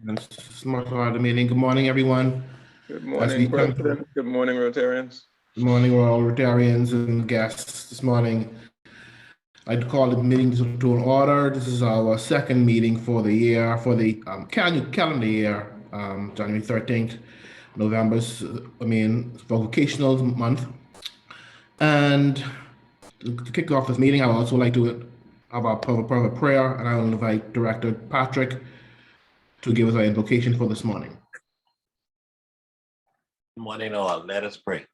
And smart part of the meeting. Good morning, everyone. Good As we morning, come, President. Good morning, Rotarians. good morning, all Rotarians and guests this morning. I'd call the meeting to an order. This is our second meeting for the year, for the calendar year, January 13th, for vocational month. And to kick off this meeting, I would also like to have our private prayer, and I will invite Director Patrick to give us our invocation for this morning. Good morning, all. Let us pray.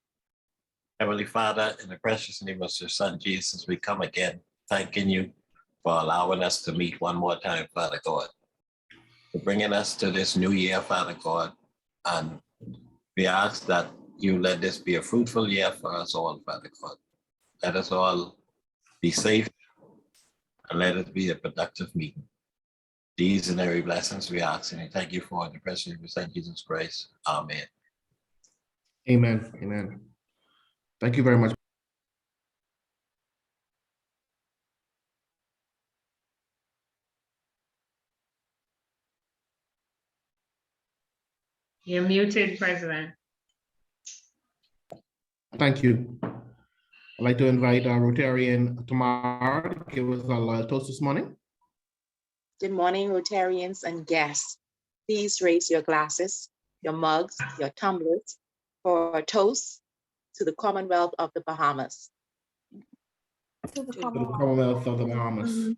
Heavenly Father, in the precious name of your Son, Jesus, we come again, thanking you for allowing us to meet one more time, Father God, for bringing us to this new year, Father God. And we ask that you let this be a fruitful year for us all, Father God. Let us all be safe and let it be a productive meeting. These and every blessings we ask, and thank you for the precious name of your Son, Jesus Christ. Amen. Amen. Amen. Thank you very much. You're muted, President. Thank you. I'd like to invite our Rotarian Tamara to give us our loyal toast this morning. Good morning, Rotarians and guests. Please raise your glasses, your mugs, your tumblers for a toast to the Commonwealth of the Bahamas. To the Commonwealth of the Bahamas.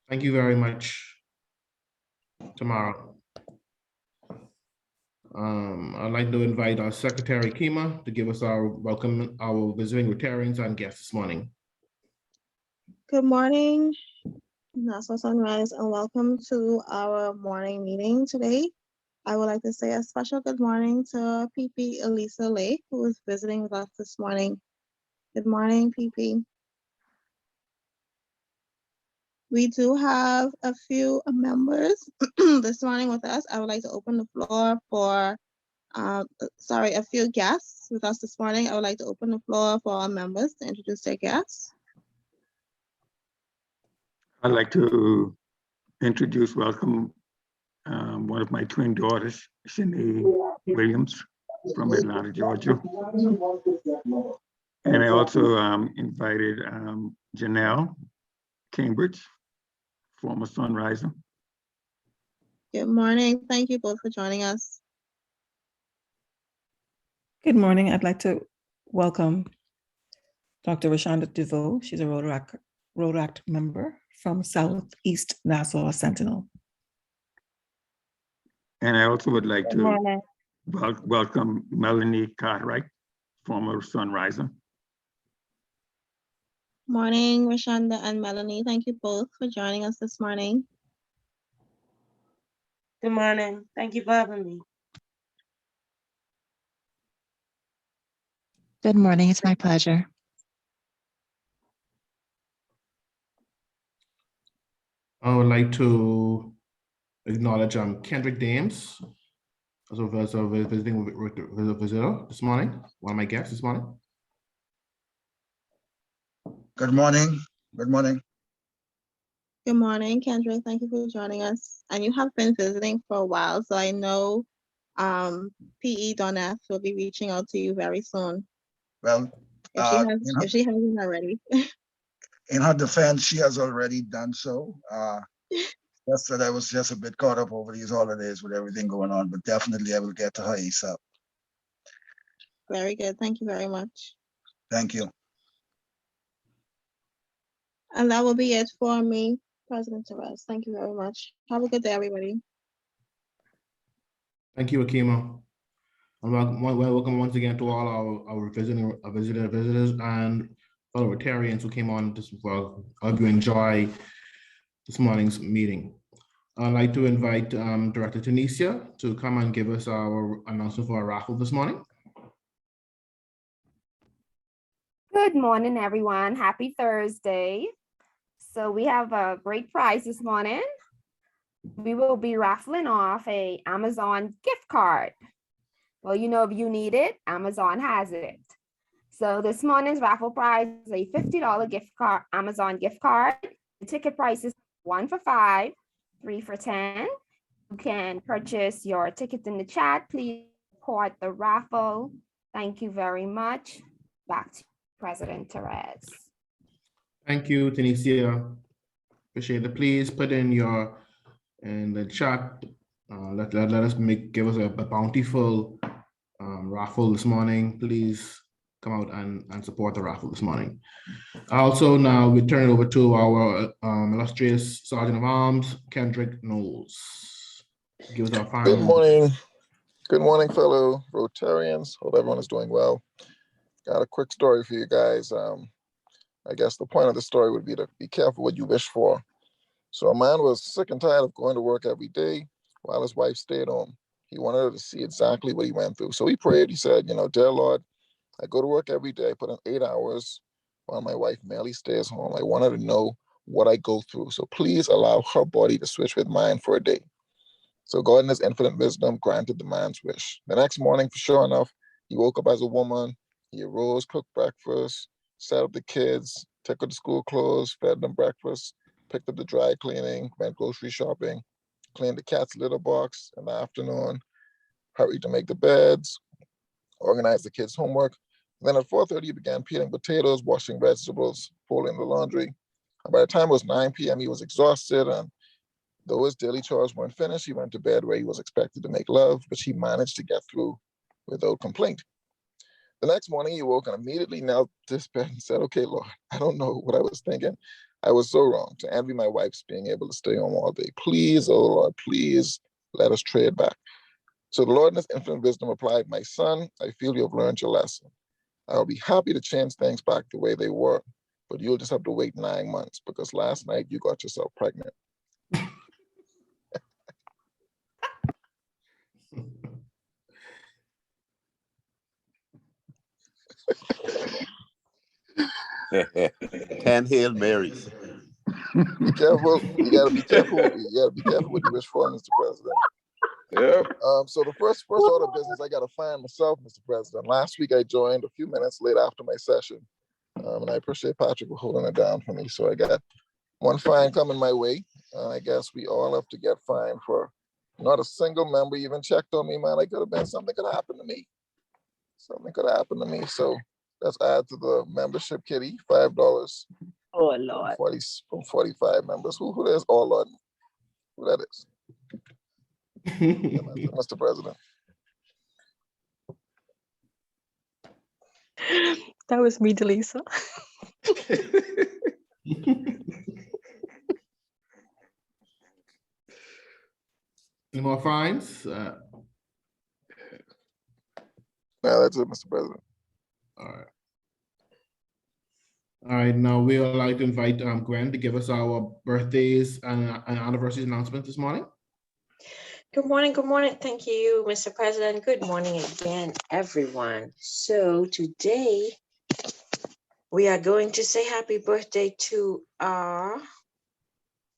Thank you very much, Tamara. I'd like to invite our Secretary Kima to give us our visiting Rotarians and guests this morning. Good morning, Nassau Sunrise, and welcome to our morning meeting today. I would like to say a special good morning to PP Elisa Lake, who is visiting with us this morning. Good morning, PP. We do have a few members this morning with us. I would like to open the floor for, a few guests with us this morning. I would like to open the floor for our members to introduce their guests. I'd like to welcome one of my twin daughters, Shanae Williams from Atlanta, Georgia. And I also invited Janelle Cambridge, former Sunriser. Good morning. Thank you both for joining us. Good morning. I'd like to welcome Dr. Rashonda DeVoe. She's a Rotaract member from Southeast Nassau Sentinel. And I also would like to welcome Melanie Cartwright, former Sunriser. Morning, Rashonda and Melanie. Thank you both for joining us this morning. Good morning. Thank you for having me. Good morning. It's my pleasure. I would like to acknowledge Kendrick Dames as a visiting visitor this morning, one of my guests this morning. Good morning. Good morning. Good morning, Kendra. Thank you for joining us. And you have been visiting for a while, so I know PE Doneth will be reaching out to you very soon. Well, if she hasn't already. In her defense, she has already done so. Just that I was just a bit caught up over these holidays with everything going on, but definitely I will get to her ASAP. Very good. Thank you very much. Thank you. And that will be it for me, President Therese. Thank you very much. Have a good day, everybody. Thank you, Akima. And welcome once again to all our visitors and fellow Rotarians who came on this. Well, I hope you enjoy this morning's meeting. I'd like to invite Director Tunisia to come and give us our announcement for our raffle this morning. Good morning, everyone. Happy Thursday. So we have a great prize this morning. We will be raffling off a Amazon gift card. Well, you know, if you need it, Amazon has it. So this morning's raffle prize is a $50 gift card, Amazon gift card. The ticket price is 1 for $5, 3 for $10, You can purchase your tickets in the chat. Please support the raffle. Thank you very much. Back to President Therese. Thank you, Tanisha. Appreciate it. Please put in the chat. Let us give us a bountiful raffle this morning. Please come out and support the raffle this morning. Also, now we turn it over to our illustrious Sergeant of Arms, Kendrick Knowles. Give us our final. Good morning. Good morning, fellow Rotarians. Hope everyone is doing well. Got a quick story for you guys. I guess the point of the story would be to be careful what you wish for. So a man was sick and tired of going to work every day while his wife stayed home. He wanted her to see exactly what he went through. So he prayed. He said, dear Lord, I go to work every day. I put in 8 hours while my wife merely stays home. I want her to know what I go through. So please allow her body to switch with mine for a day. So God in his infinite wisdom granted the man's wish. The next morning, for sure enough, he woke up as a woman. He arose, cooked breakfast, set up the kids, took her to school clothes, fed them breakfast, picked up the dry cleaning, went grocery shopping, cleaned the cat's litter box in the afternoon, hurried to make the beds, organized the kids' homework. Then at 4:30, he began peeling potatoes, washing vegetables, folding the laundry. And by the time it was 9 p.m., he was exhausted, and though his daily chores weren't finished, he went to bed where he was expected to make love, which he managed to get through without complaint. The next morning, he woke and immediately knelt to his bed and said, okay, Lord, I don't know what I was thinking. I was so wrong to envy my wife's being able to stay home all day. Please, oh Lord, please let us trade back. So the Lord in his infinite wisdom replied, my son, I feel you have learned your lesson. I'll be happy to change things back the way they were, but you'll just have to wait 9 months because last night you got yourself pregnant. Ten Hail Marys. Be careful. You gotta be careful. You gotta be careful what you wish for, Mr. President. Yeah. So the first order of business, I gotta find myself, Mr. President. Last week I joined a few minutes late after my session, and I appreciate Patrick for holding it down for me. So I got one fine coming my way. I guess we all have to get fined for not a single member even checked on me, man. Something could happen to me. Something could happen to me. So let's add to the membership kitty $5. Oh, Lord. 45 members. Who that is? Oh, Lord. Who that is? Mr. President. That was me, Delisa. Any more fines? No, that's it, Mr. President. All right. All right, now we would like to invite Gwen to give us our birthdays and anniversary announcement this morning. Good morning. Good morning. Thank you, Mr. President. Good morning again, everyone. So today we are going to say happy birthday to our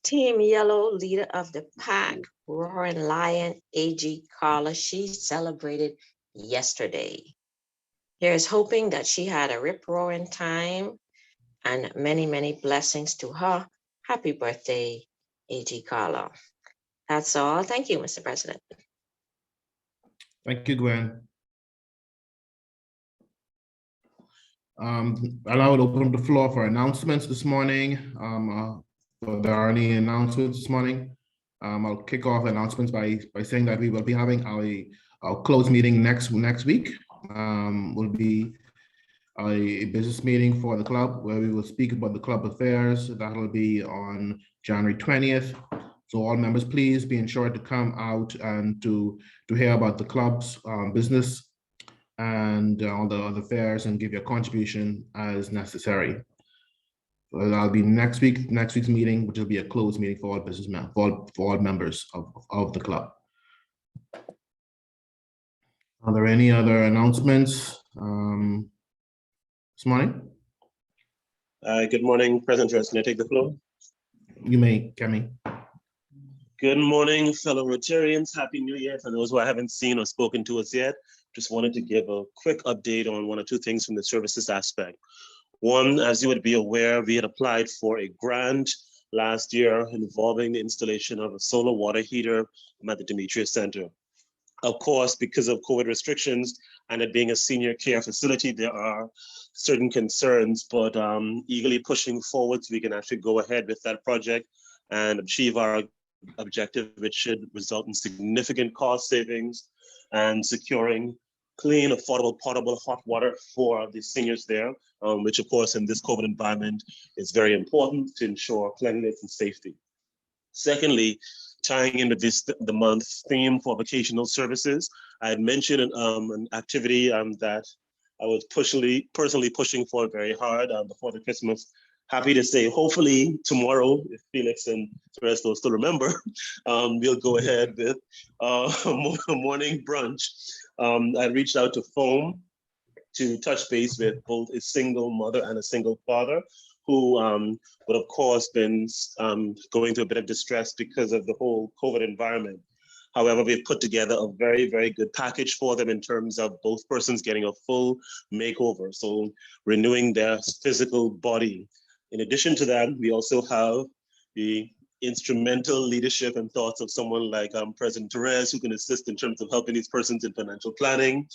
Team Yellow leader of the pack, Roaring Lion, A.G. Carla. She celebrated yesterday. Here's hoping that she had a rip-roaring time and many, many blessings to her. Happy birthday, A.G. Carla. That's all. Thank you, Mr. President. Thank you, Gwen. I would open up the floor for announcements this morning. If there are any announcements this morning, I'll kick off announcements by saying that we will be having our closed meeting next week. Will be a business meeting for the club where we will speak about the club affairs. That will be on January 20th. So all members, please be ensured to come out and to hear about the club's business and all the other affairs and give your contribution as necessary. So that'll be next week's meeting, which will be a closed meeting for all businessmen, for all members of the club. Are there any other announcements this morning? Good morning, President Harris. Can I take the floor? You may, Kemi. Good morning, fellow Rotarians. Happy New Year. For those who I haven't seen or spoken to us yet, just wanted to give a quick update on one or two things from the services aspect. One, as you would be aware, we had applied for a grant last year involving the installation of a solar water heater at the Demetrius Center. Of course, because of COVID restrictions and it being a senior care facility, there are certain concerns, but eagerly pushing forward so we can actually go ahead with that project and achieve our objective, which should result in significant cost savings and securing clean, affordable, potable hot water for the seniors there, which of course in this COVID environment is very important to ensure cleanliness and safety. Secondly, tying into the month's theme for vocational services, I had mentioned an activity that I was personally pushing for very hard before the Christmas. Happy to say, hopefully tomorrow, if Felix and the rest will still remember, we'll go ahead with a morning brunch. I reached out to FOAM to touch base with both a single mother and a single father who would of course been going through a bit of distress because of the whole COVID environment. However, we've put together a very, very good package for them in terms of both persons getting a full makeover, so renewing their physical body. In addition to that, we also have the instrumental leadership and thoughts of someone like President Therese, who can assist in terms of helping these persons in financial planning,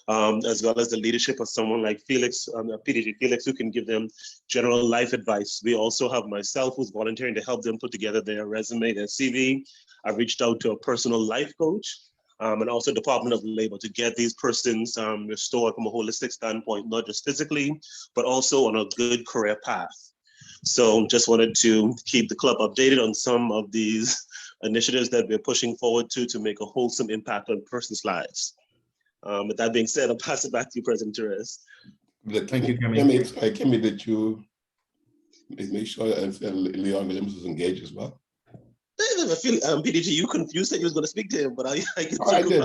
as well as the leadership of someone like Felix, PDG Felix, who can give them general life advice. We also have myself, who's volunteering to help them put together their resume, their CV. I've reached out to a personal life coach and also Department of Labor to get these persons restored from a holistic standpoint, not just physically, but also on a good career path. So just wanted to keep the club updated on some of these initiatives that we're pushing forward to make a wholesome impact on persons' lives. With that being said, I'll pass it back to you, President Therese. Thank you, Kemi. Kemi, did you make sure Leon Williams was engaged as well? I feel, PDG, you confused that you was going to speak to him, but I can did.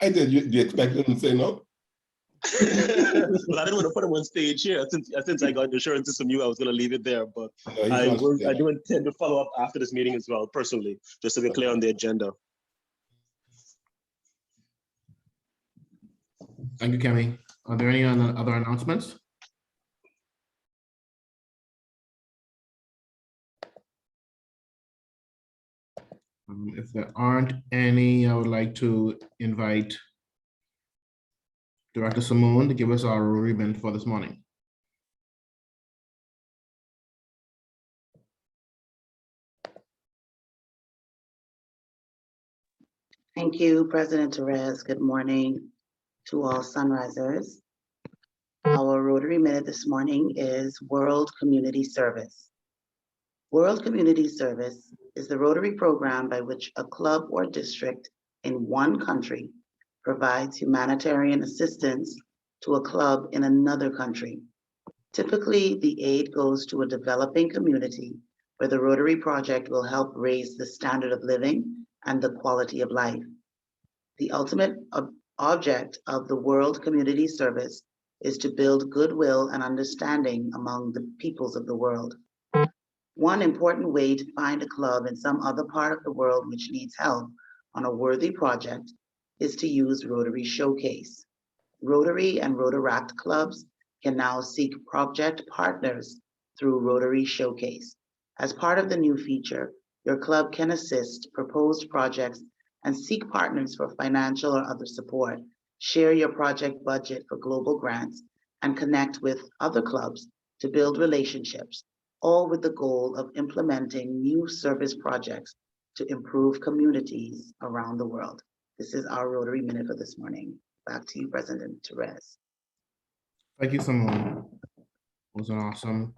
I did. Do you expect him to say no? Well, I didn't want to put him on stage here. Since I got assurances from you, I was going to leave it there. But I do intend to follow up after this meeting as well, personally, just to be clear on the agenda. Thank you, Kemi. Are there any other announcements? If there aren't any, I would like to invite Director Simone to give us our ribbon for this morning. Thank you, President Therese. Good morning to all Sunrisers. Our Rotary Minute this morning is World Community Service. World Community Service is the Rotary program by which a club or district in one country provides humanitarian assistance to a club in another country. Typically, the aid goes to a developing community where the Rotary project will help raise the standard of living and the quality of life. The ultimate object of the World Community Service is to build goodwill and understanding among the peoples of the world. One important way to find a club in some other part of the world which needs help on a worthy project is to use Rotary Showcase. Rotary and Rotaract clubs can now seek project partners through Rotary Showcase. As part of the new feature, your club can assist proposed projects and seek partners for financial or other support, share your project budget for global grants, and connect with other clubs to build relationships, all with the goal of implementing new service projects to improve communities around the world. This is our Rotary Minute for this morning. Back to you, President Therese. Thank you, Simone. It was an awesome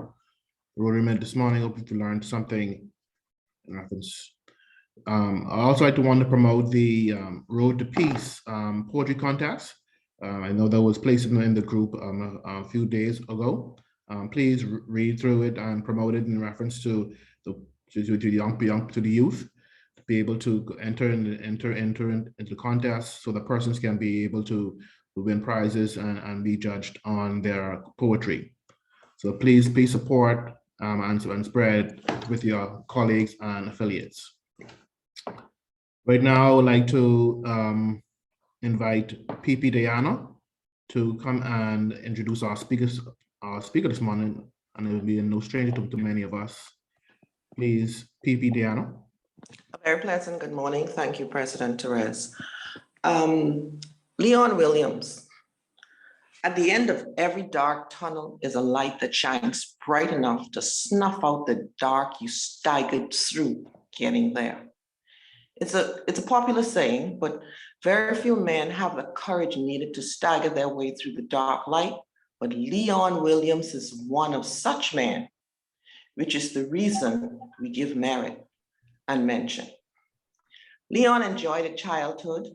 Rotary Minute this morning. Hope you learned something in reference. I also like to want to promote the Road to Peace poetry contest. I know that was placed in the group a few days ago. Please read through it and promote it in reference to the youth to be able to enter into the contest, so the persons can be able to win prizes and be judged on their poetry. So please support and spread with your colleagues and affiliates. Right now, I would like to invite PP Diana to come and introduce our speaker this morning, and it will be no stranger to many of us. Please, PP Diana. A very pleasant good morning. Thank you, President Therese. Leon Williams. At the end of every dark tunnel is a light that shines bright enough to snuff out the dark you staggered through getting there. It's a popular saying, but very few men have the courage needed to stagger their way through the dark light. But Leon Williams is one of such men, which is the reason we give merit and mention. Leon enjoyed a childhood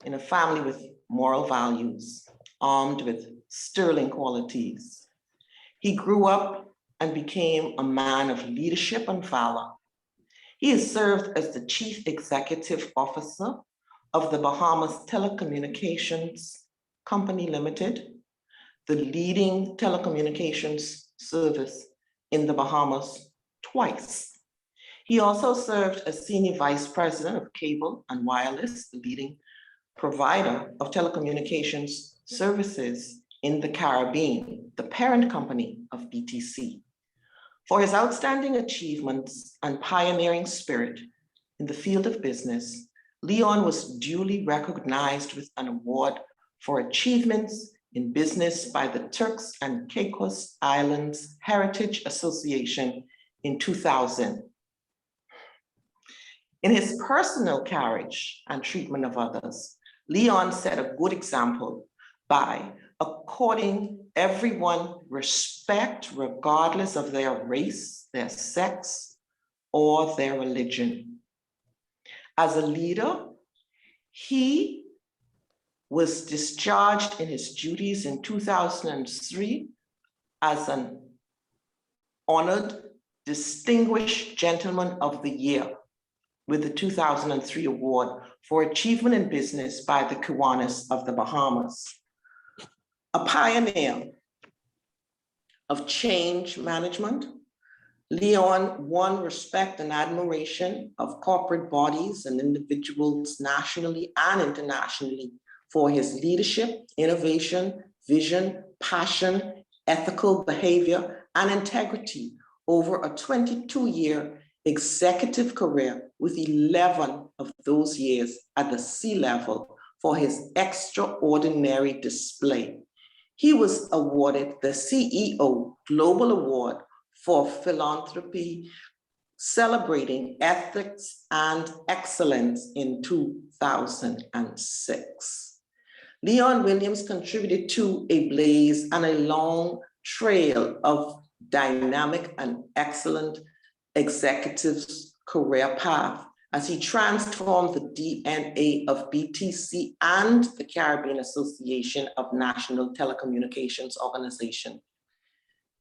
in a family with moral values, armed with sterling qualities. He grew up and became a man of leadership and valor. He has served as the Chief Executive Officer of the Bahamas Telecommunications Company Limited, the leading telecommunications service in the Bahamas twice. He also served as Senior Vice President of Cable and Wireless, the leading provider of telecommunications services in the Caribbean, the parent company of BTC. For his outstanding achievements and pioneering spirit in the field of business, Leon was duly recognized with an award for achievements in business by the Turks and Caicos Islands Heritage Association in 2000. In his personal carriage and treatment of others, Leon set a good example by according everyone respect regardless of their race, their sex, or their religion. As a leader, he was discharged in his duties in 2003 as an honored, distinguished gentleman of the year with the 2003 award for achievement in business by the Kiwanis of the Bahamas. A pioneer of change management, Leon won respect and admiration of corporate bodies and individuals nationally and internationally for his leadership, innovation, vision, passion, ethical behavior, and integrity over a 22-year executive career, with 11 of those years at the C-level for his extraordinary display. He was awarded the CEO Global Award for Philanthropy, celebrating ethics and excellence in 2006. Leon Williams contributed to a blaze and a long trail of dynamic and excellent executive's career path as he transformed the DNA of BTC and the Caribbean Association of National Telecommunications Organization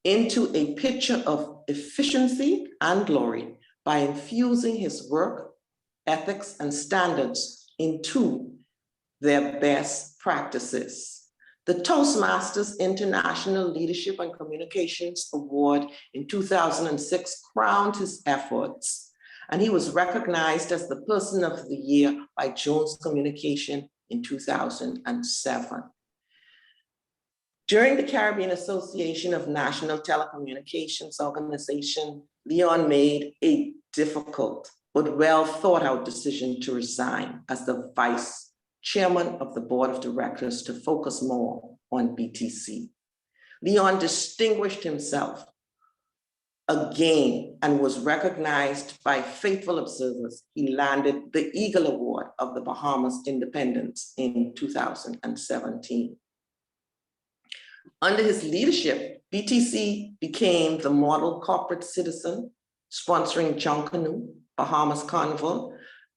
into a picture of efficiency and glory by infusing his work, ethics, and standards into their best practices. The Toastmasters International Leadership and Communications Award in 2006 crowned his efforts, and he was recognized as the Person of the Year by Jones Communication in 2007. During the Caribbean Association of National Telecommunications Organization, Leon made a difficult but well thought out decision to resign as the Vice Chairman of the Board of Directors to focus more on BTC. Leon distinguished himself again and was recognized by faithful observers. He landed the Eagle Award of the Bahamas Independence in 2017. Under his leadership, BTC became the model corporate citizen, sponsoring Junkanoo, Bahamas Carnival,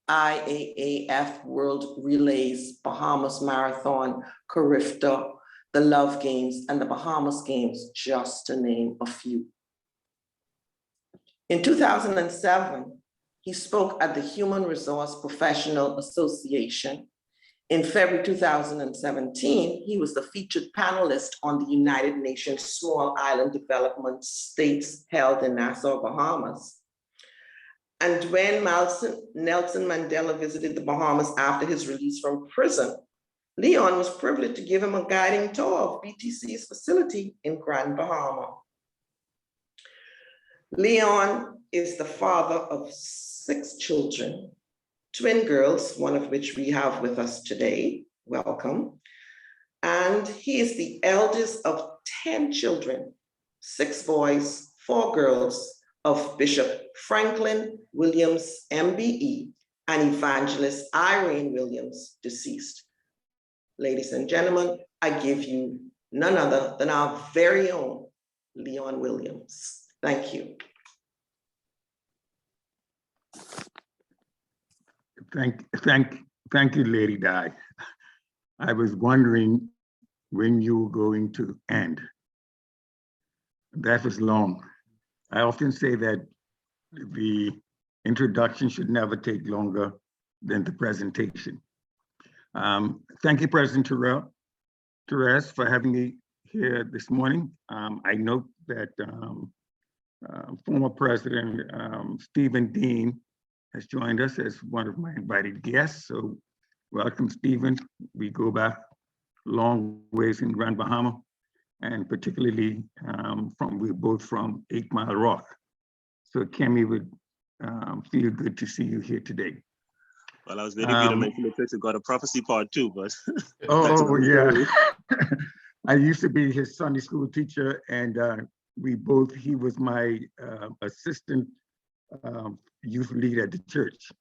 IAAF World Relays, Bahamas Marathon, Carifta, the Love Games, and the Bahamas Games, just to name a few. In 2007, he spoke at the Human Resource Professional Association. In February 2017, he was the featured panelist on the United Nations Small Island Development States held in Nassau, Bahamas. And when Nelson Mandela visited the Bahamas after his release from prison, Leon was privileged to give him a guiding tour of BTC's facility in Grand Bahama. Leon is the father of 6 children, twin girls, one of which we have with us today. Welcome. And he is the eldest of 10 children, 6 boys, 4 girls, of Bishop Franklin Williams, MBE, and Evangelist Irene Williams, deceased. Ladies and gentlemen, I give you none other than our very own Leon Williams. Thank you. Thank you, Lady Di. I was wondering when you were going to end. That was long. I often say that the introduction should never take longer than the presentation. Thank you, President Therese, for having me here this morning. I note that former President Stephen Dean has joined us as one of my invited guests. So welcome, Stephen. We go back long ways in Grand Bahama, and particularly we're both from 8 Mile Rock. So Kemi would feel good to see you here today. Well, I was waiting for you to mention the church got a prophecy part too, but oh yeah. I used to be his Sunday school teacher, and he was my assistant youth leader at the church.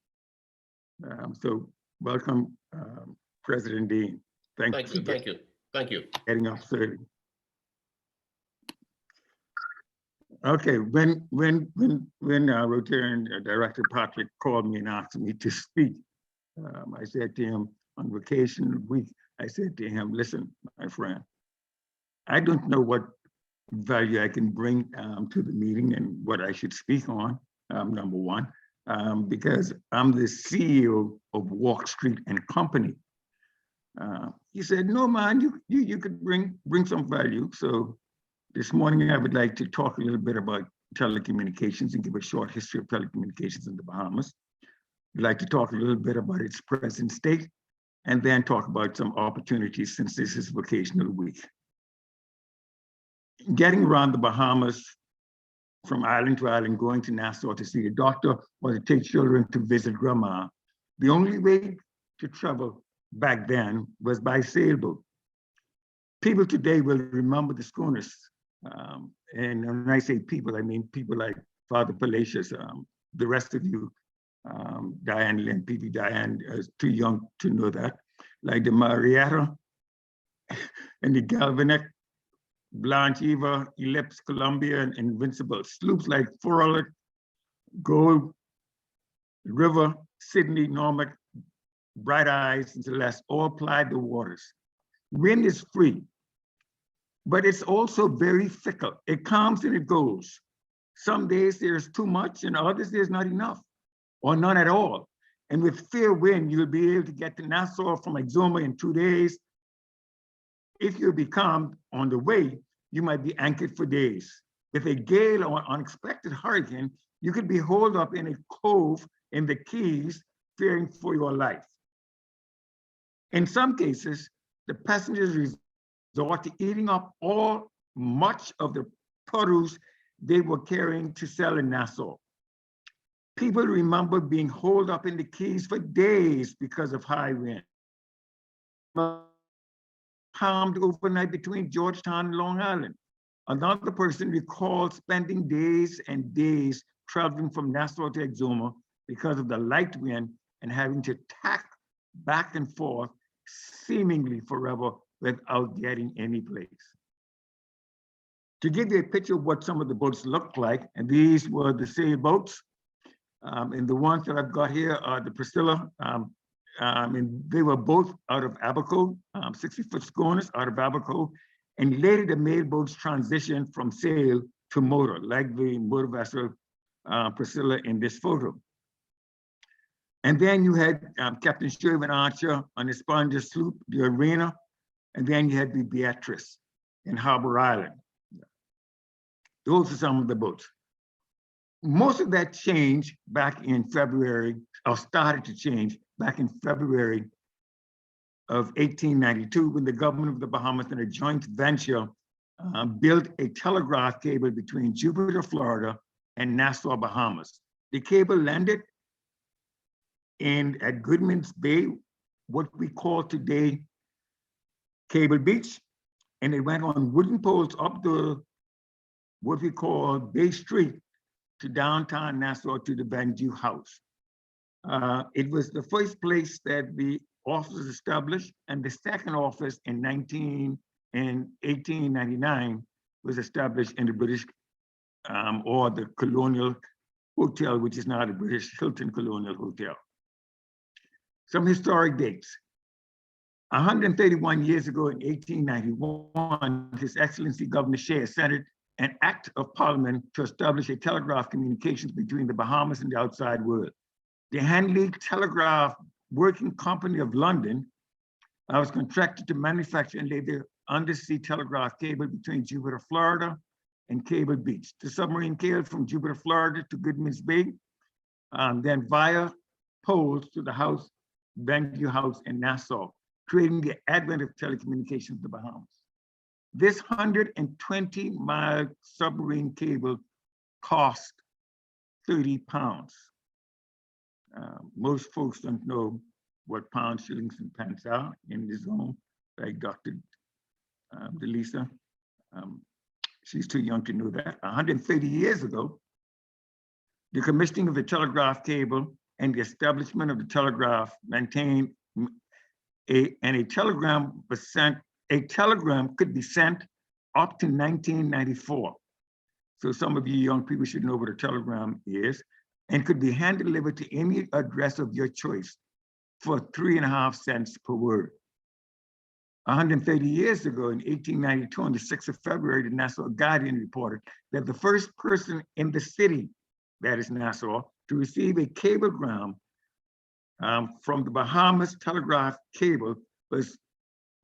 So welcome, President Dean. Thank you. Thank you. Getting off early. Okay, when Rotarian Director Patrick called me and asked me to speak, I said to him on vacation week, I said to him, listen, my friend, I don't know what value I can bring to the meeting and what I should speak on, number one, because I'm the CEO of Walk Street and Company. He said, no, man, you could bring some value. So this morning, I would like to talk a little bit about telecommunications and give a short history of telecommunications in the Bahamas. I'd like to talk a little bit about its present state, and then talk about some opportunities since this is Vocational Week. Getting around the Bahamas from island to island, going to Nassau to see a doctor or to take children to visit grandma, the only way to travel back then was by sailboat. People today will remember the schooners. And when I say people, I mean people like Father Palacios, the rest of you, Diane Lynn, P.V. Diane is too young to know that, like the Marietta and the Galvanic, Blanche Eva, Ellipse, Columbia, and Invincible. Sloops like Frolic, Gold, River, Sydney, Norfolk, Bright Eyes, and Celeste all plied the waters. Wind is free, but it's also very fickle. It comes and it goes. Some days there's too much and others there's not enough or none at all. And with fair wind, you'll be able to get to Nassau from Exuma in 2 days. If you become on the way, you might be anchored for days. With a gale or unexpected hurricane, you could be holed up in a cove in the Keys, fearing for your life. In some cases, the passengers resort to eating up much of the produce they were carrying to sell in Nassau. People remember being holed up in the Keys for days because of high wind. Calmed overnight between Georgetown and Long Island. Another person recalls spending days and days traveling from Nassau to Exuma because of the light wind and having to tack back and forth seemingly forever without getting any place. To give you a picture of what some of the boats looked like, and these were the sailboats, and the ones that I've got here are the Priscilla, and they were both out of Abaco, 60-foot schooners out of Abaco, and later the mail boats transitioned from sail to motor, like the motor vessel Priscilla in this photo. And then you had Captain Sherwin Archer on the Sponger sloop, the Arena, and then you had the Beatrice in Harbor Island. Those are some of the boats. Most of that changed back in February, or started to change back in February of 1892, when the government of the Bahamas in a joint venture built a telegraph cable between Jupiter, Florida, and Nassau, Bahamas. The cable landed at Goodman's Bay, what we call today Cable Beach, and it went on wooden poles up the what we call Bay Street to downtown Nassau to the Banju House. It was the first place that the office was established, and the second office in 1899 was established in the British or the Colonial Hotel, which is now the British Hilton Colonial Hotel. Some historic dates. 131 years ago in 1891, His Excellency Governor Shea assented an act of parliament to establish a telegraph communications between the Bahamas and the outside world. The Hanley Telegraph Working Company of London was contracted to manufacture and lay the undersea telegraph cable between Jupiter, Florida and Cable Beach. The submarine cable from Jupiter, Florida to Goodman's Bay, then via poles to the house, Banju House in Nassau, creating the advent of telecommunications in the Bahamas. This 120-mile submarine cable cost 30 pounds. Most folks don't know what pounds, shillings, and pence are in this zone, like Dr. Delisa. She's too young to know that. 130 years ago, the commissioning of the telegraph cable and the establishment of the telegraph maintained a telegram was sent. A telegram could be sent up to 1994. So some of you young people should know what a telegram is, and could be hand delivered to any address of your choice for 3.5 cents per word. 130 years ago, in 1892, on the 6th of February, the Nassau Guardian reported that the first person in the city, that is Nassau, to receive a cablegram from the Bahamas Telegraph Cable was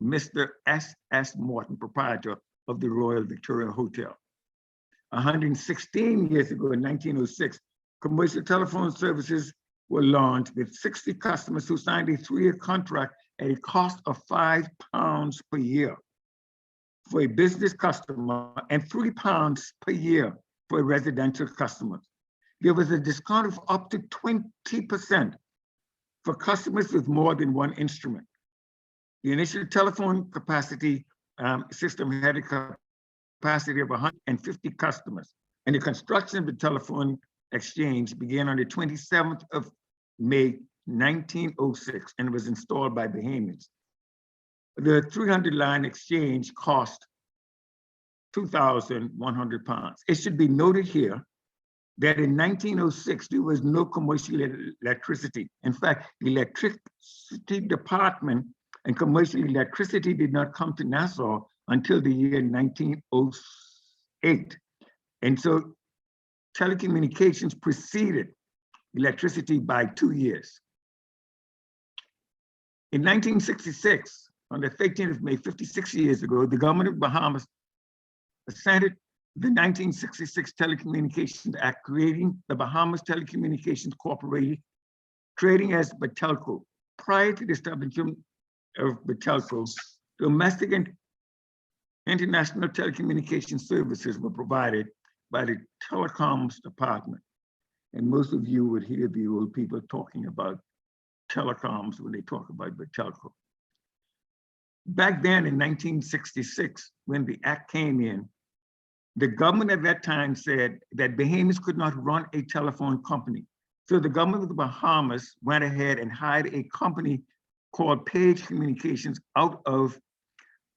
Mr. S.S. Morton, proprietor of the Royal Victoria Hotel. 116 years ago, in 1906, commercial telephone services were launched with 60 customers who signed a 3-year contract at a cost of £5 per year for a business customer and £3 per year for a residential customer. There was a discount of up to 20% for customers with more than one instrument. The initial telephone capacity system had a capacity of 150 customers, and the construction of the telephone exchange began on the 27th of May, 1906, and was installed by Bahamians. The 300-line exchange cost £2,100. It should be noted here that in 1906, there was no commercial electricity. In fact, the electricity department and commercial electricity did not come to Nassau until the year 1908. And so telecommunications preceded electricity by 2 years. In 1966, on the 13th of May, 56 years ago, the government of Bahamas assented the 1966 Telecommunications Act, creating the Bahamas Telecommunications Corporation, trading as Batelco. Prior to the establishment of Batelco, domestic and international telecommunication services were provided by the Telecoms Department. And most of you would hear the old people talking about telecoms when they talk about Batelco. Back then in 1966, when the act came in, the government at that time said that Bahamians could not run a telephone company. So the government of the Bahamas went ahead and hired a company called Page Communications out of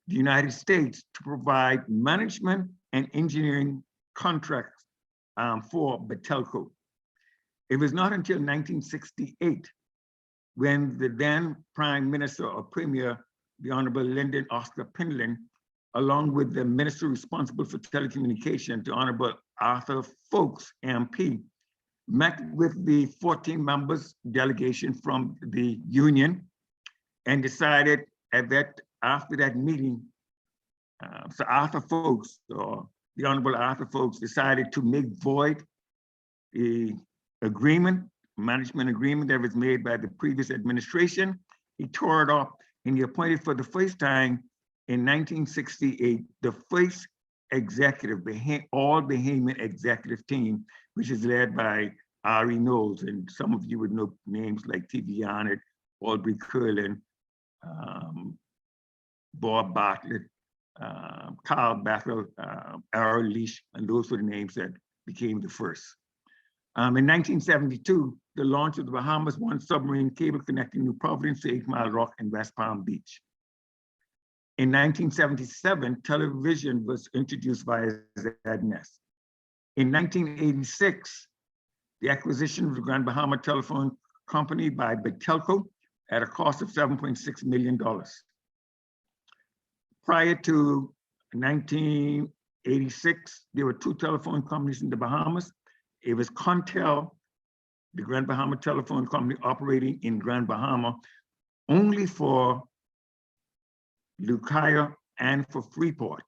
the United States to provide management and engineering contracts for Batelco. It was not until 1968 when the then Prime Minister or Premier, the Honorable Lyndon Oscar Pindling, along with the Minister responsible for telecommunications, the Honorable Arthur Folks, MP, met with the 14 members delegation from the union and decided after that meeting, so Arthur Folks, or the Honorable Arthur Folks, decided to make void the management agreement that was made by the previous administration. He tore it up and he appointed for the first time in 1968, the first executive, all Bahamian executive team, which is led by Ari Knowles, and some of you would know names like T.V. Yarnett, Aubrey Curlin, Bob Bartlett, Carl Battle, Errol Leash, and those were the names that became the first. In 1972, the launch of the Bahamas 1 submarine cable connecting New Providence to 8 Mile Rock and West Palm Beach. In 1977, television was introduced by ZNS. In 1986, the acquisition of the Grand Bahama Telephone Company by Betelco at a cost of $7.6 million. Prior to 1986, there were 2 telephone companies in the Bahamas. It was Contel, the Grand Bahama Telephone Company, operating in Grand Bahama only for Lucaya and for Freeport.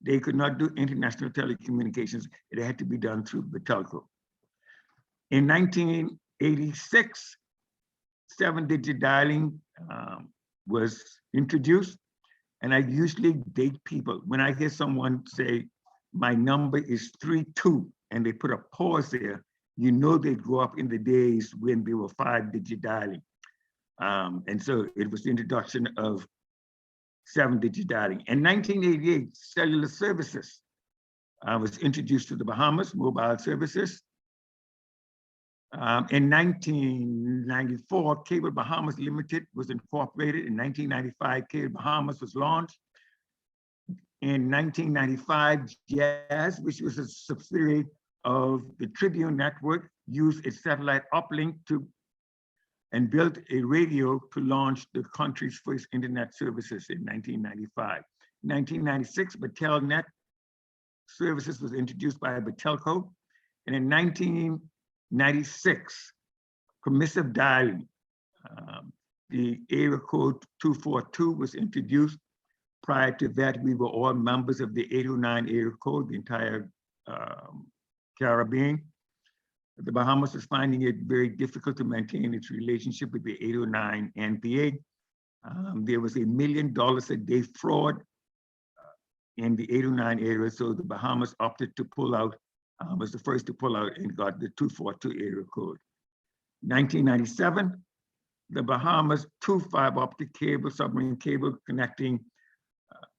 They could not do international telecommunications. It had to be done through Betelco. In 1986, 7-digit dialing was introduced. And I usually date people. When I hear someone say, my number is 32, and they put a pause there, you know they grew up in the days when they were 5-digit dialing. And so it was the introduction of 7-digit dialing. In 1988, cellular services was introduced to the Bahamas, mobile services. In 1994, Cable Bahamas Limited was incorporated. In 1995, Cable Bahamas was launched. In 1995, Jazz, which was a subsidiary of the Tribune Network, used its satellite uplink and built a radio to launch the country's first internet services in 1995. In 1996, BatelNet services was introduced by Betelco. And in 1996, permissive dialing, the area code 242 was introduced. Prior to that, we were all members of the 809 area code, the entire Caribbean. The Bahamas was finding it very difficult to maintain its relationship with the 809 NPA. There was $1 million a day fraud in the 809 area, so the Bahamas opted to pull out, was the first to pull out and got the 242 area code. 1997, the Bahamas 2 fiber optic cable, submarine cable connecting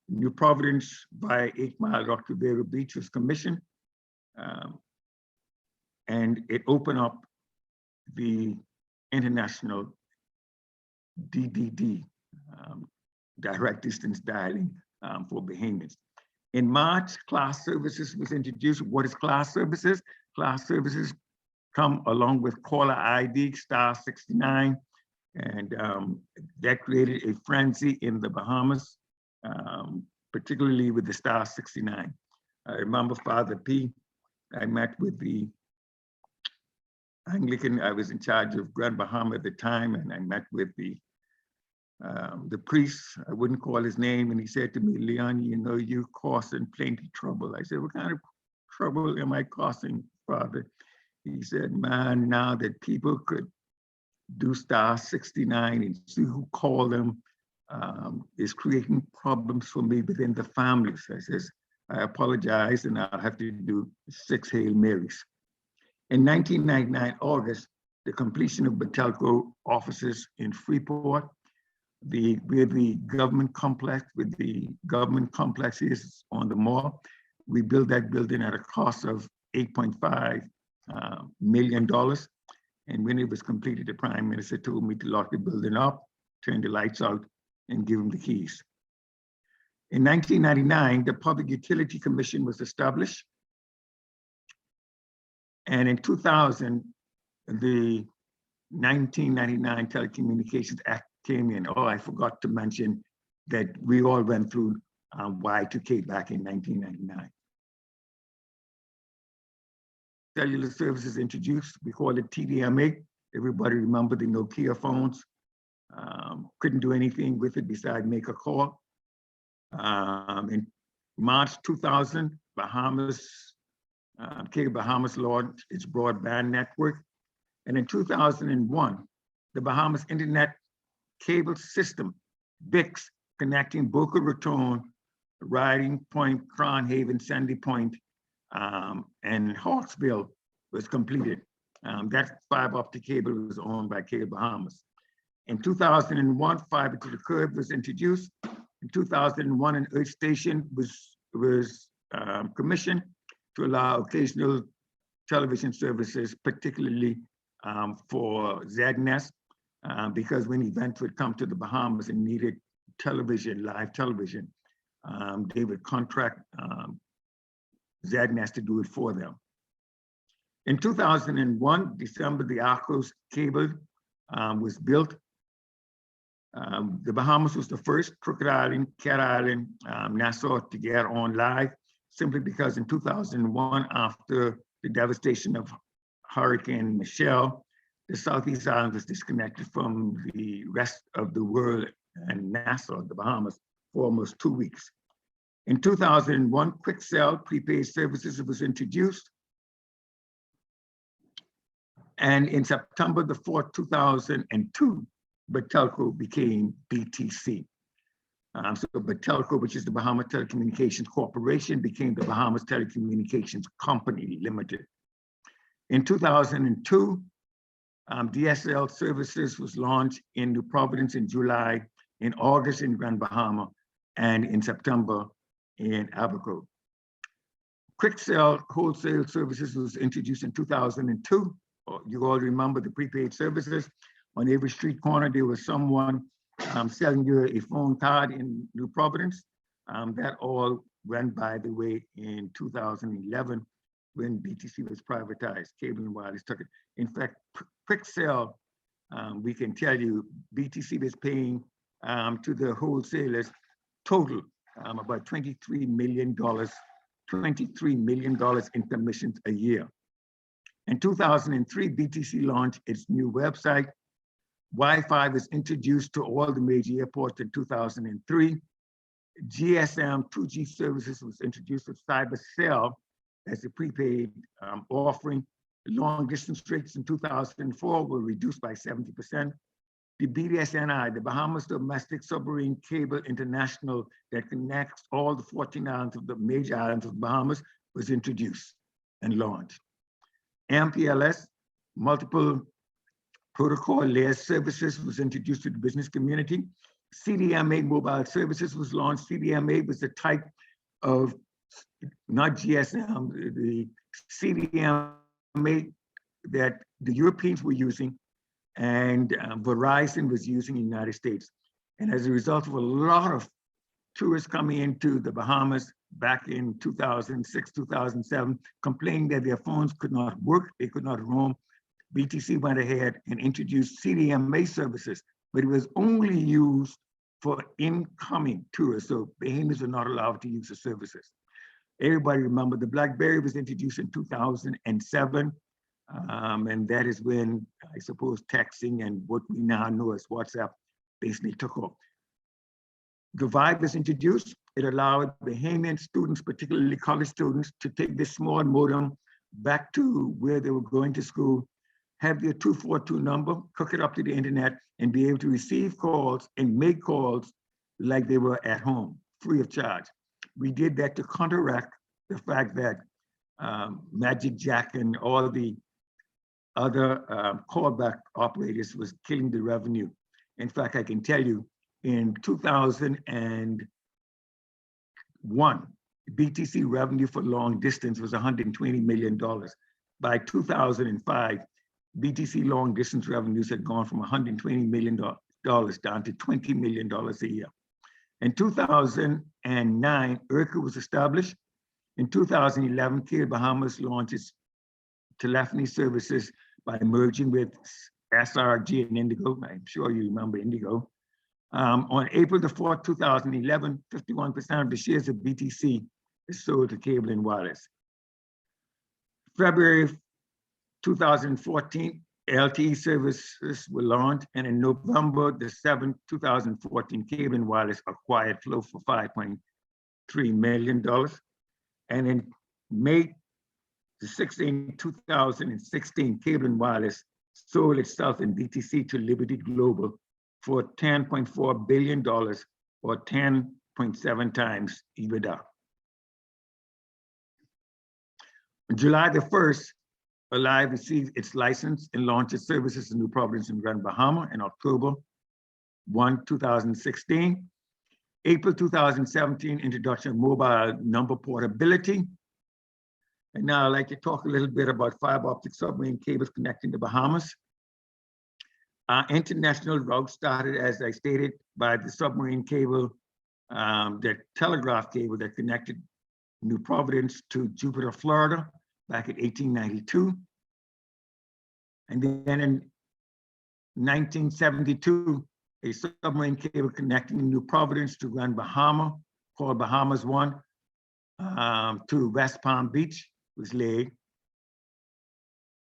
New Providence via 8 Mile Rock to Vero Beach was commissioned. And it opened up the international DDD, direct distance dialing for Bahamians. In March, class services was introduced. What is class services? Class services come along with caller ID, *69, and that created a frenzy in the Bahamas, particularly with the *69. I remember Father P. I met with the Anglican, I was in charge of Grand Bahama at the time, and I met with the priest. I wouldn't call his name, and he said to me, Leon, you know, you're causing plenty trouble. I said, what kind of trouble am I causing, Father? He said, man, now that people could do *69 and see who called them, is creating problems for me within the families. I says, I apologize, and I'll have to do 6 Hail Marys. In 1999, August, the completion of Betelco offices in Freeport, where the government complex, with the government complexes on the mall, we built that building at a cost of $8.5 million. And when it was completed, the Prime Minister told me to lock the building up, turn the lights out, and give him the keys. In 1999, the Public Utility Commission was established. And in 2000, the 1999 Telecommunications Act came in. Oh, I forgot to mention that we all went through Y2K back in 1999. Cellular services introduced, we called it TDMA. Everybody remember the Nokia phones. Couldn't do anything with it besides make a call. In March 2000, Cable Bahamas launched its broadband network. And in 2001, the Bahamas Internet Cable System, BICS, connecting Boca Raton, Riding Point, Crown Haven, Sandy Point, and Hawksville was completed. That fiber optic cable was owned by Cable Bahamas. In 2001, fiber to the curb was introduced. In 2001, an earth station was commissioned to allow occasional television services, particularly for ZNES, because when events would come to the Bahamas and needed television, live television, they would contract ZNES to do it for them. In 2001, December, the Arcos cable was built. The Bahamas was the first, Crooked Island, Cat Island, Nassau to get on live, simply because in 2001, after the devastation of Hurricane Michelle, the Southeast Island was disconnected from the rest of the world and Nassau, the Bahamas, for almost 2 weeks. In 2001, Quick Cell prepaid services was introduced. And in September the 4th, 2002, Batelco became BTC. So Batelco, which is the Bahamas Telecommunications Corporation, became the Bahamas Telecommunications Company Limited. In 2002, DSL services was launched in New Providence in July, in August in Grand Bahama, and in September in Abaco. Quick Cell wholesale services was introduced in 2002. You all remember the prepaid services. On every street corner, there was someone selling you a phone card in New Providence. That all went by the way in 2011 when BTC was privatized. Cable and Wireless took it. In fact, Quick Cell, we can tell you, BTC was paying to the wholesalers total about $23 million in commissions a year. In 2003, BTC launched its new website. Wi-Fi was introduced to all the major airports in 2003. GSM 2G services was introduced with CyberCell as a prepaid offering. Long distance rates in 2004 were reduced by 70%. The BDSNI, the Bahamas Domestic Submarine Cable International, that connects all the 14 islands of the major islands of the Bahamas, was introduced and launched. MPLS, multiple protocol layer services, was introduced to the business community. CDMA mobile services was launched. CDMA was the type of, not GSM, the CDMA that the Europeans were using and Verizon was using in the United States. And as a result of a lot of tourists coming into the Bahamas back in 2006, 2007, complaining that their phones could not work, they could not roam, BTC went ahead and introduced CDMA services, but it was only used for incoming tourists. So Bahamians are not allowed to use the services. Everybody remember the BlackBerry was introduced in 2007. And that is when, I suppose, texting and what we now know as WhatsApp basically took off. The Vibe was introduced. It allowed Bahamian students, particularly college students, to take this small modem back to where they were going to school, have their 242 number, hook it up to the internet, and be able to receive calls and make calls like they were at home, free of charge. We did that to counteract the fact that Magic Jack and all the other callback operators was killing the revenue. In fact, I can tell you, in 2001, BTC revenue for long distance was $120 million. By 2005, BTC long distance revenues had gone from $120 million down to $20 million a year. In 2009, IRCA was established. In 2011, Cable Bahamas launched its telephony services by merging with SRG and Indigo. I'm sure you remember Indigo. On April the 4th, 2011, 51% of the shares of BTC is sold to Cable and Wireless. February 2014, LTE services were launched, and in November the 7th, 2014, Cable and Wireless acquired Flow for $5.3 million. And in May the 16th, 2016, Cable and Wireless sold itself in BTC to Liberty Global for $10.4 billion, or 10 0.7 times EBITDA. On July the 1st, Alive received its license and launched its services in New Providence and Grand Bahama in October 1, 2016. April 2017, introduction of mobile number portability. And now I'd like to talk a little bit about fiber optic submarine cables connecting the Bahamas. Our international route started, as I stated, by the submarine cable, the telegraph cable that connected New Providence to Jupiter, Florida, back in 1892. And then in 1972, a submarine cable connecting New Providence to Grand Bahama, called Bahamas One, to West Palm Beach was laid.